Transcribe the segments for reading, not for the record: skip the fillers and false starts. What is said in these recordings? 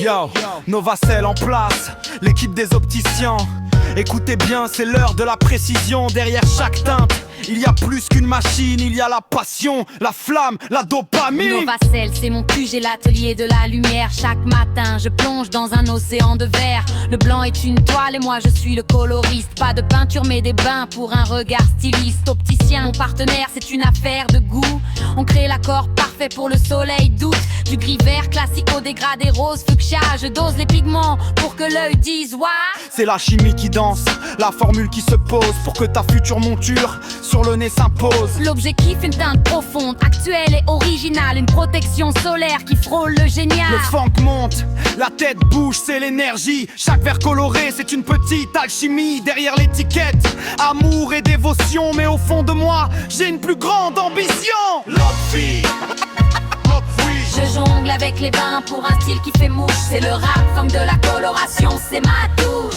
Yo, Novacell en place, l'équipe des opticiens. Écoutez bien, c'est l'heure de la précision. Derrière chaque teinte, il y a plus qu'une machine. Il y a la passion, la flamme, la dopamine. Novacell, c'est mon cul, j'ai l'atelier de la lumière. Chaque matin, je plonge dans un océan de verre. Le blanc est une toile et moi je suis le coloriste. Pas de peinture mais des bains pour un regard styliste. Opticien, mon partenaire, c'est une affaire de goût. On crée l'accord parfait pour le soleil d'août. Du gris vert classique au dégradé rose fuchsia. Je dose les pigments pour que l'œil dise waouh. C'est la chimie qui danse, la formule qui se pose pour que ta future monture sur le nez s'impose. L'objectif, une teinte profonde, actuelle et originale. Une protection solaire qui frôle le génial. Le funk monte, la tête bouge, c'est l'énergie. Chaque verre coloré, c'est une petite alchimie. Derrière l'étiquette, amour et dévotion. Mais au fond de moi, j'ai une plus grande ambition. Love fille. Je jongle avec les bains pour un style qui fait mouche. C'est le rap, funk de la coloration, c'est ma touche.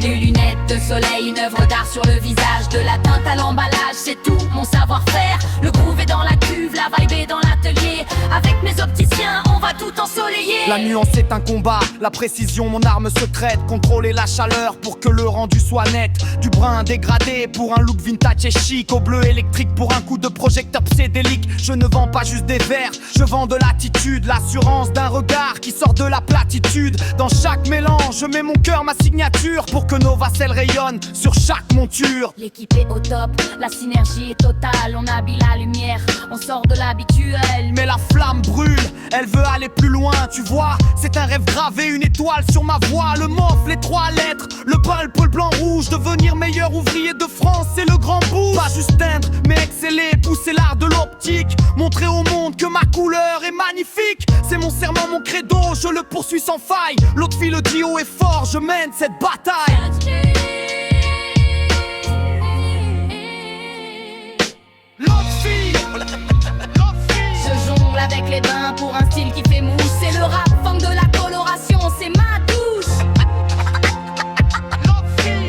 Des lunettes de soleil, une œuvre d'art sur le visage. De la teinte à l'emballage, c'est tout mon savoir-faire. Le groove est dans la cuve, la vibe est dans l'atelier. Avec mes opticiens, on va tout ensoleiller. La nuance est un combat, la précision mon arme secrète. Contrôler la chaleur pour que le rendu soit net. Du brun dégradé pour un look vintage et chic. Au bleu électrique pour un coup de projecteur psychédélique. Je ne vends pas juste des verres, je vends de l'attitude. L'assurance d'un regard qui sort de la platitude. Dans chaque mélange, je mets mon cœur, ma signature. Pour que Novacell rayonne sur chaque monture. L'équipe est au top, la synergie est totale. On habille la lumière, on sort de l'habituel. Mais la flamme brûle, elle veut aller plus loin, tu vois. C'est un rêve gravé, une étoile sur ma voie. Le mof, les 3 lettres, le pulp, le blanc rouge. Devenir meilleur ouvrier de France, c'est le grand bout. Pas juste teindre, mais exceller, pousser l'art de l'optique. Montrer au monde que ma couleur est magnifique. C'est mon serment, mon credo, je le poursuis sans faille. L'autre fille le dit haut et fort, je mène cette bataille. Je jongle avec les bains pour un style qui fait mouche. C'est le rap, funk de la coloration, c'est ma touche.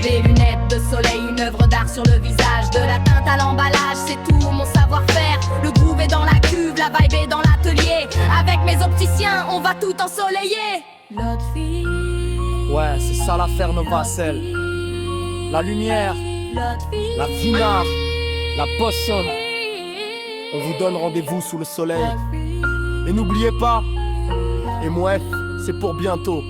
Des lunettes de soleil, une œuvre d'art sur le visage. De la teinte à l'emballage, c'est tout mon savoir-faire. Le groove est dans la cuve, la vibe est dans l'atelier. Avec mes opticiens, on va tout ensoleiller. L'autre fille. Ouais, c'est ça l'affaire Novacell. La lumière, la vinard, la potion. On vous donne rendez-vous sous le soleil. Et n'oubliez pas, MOF, c'est pour bientôt.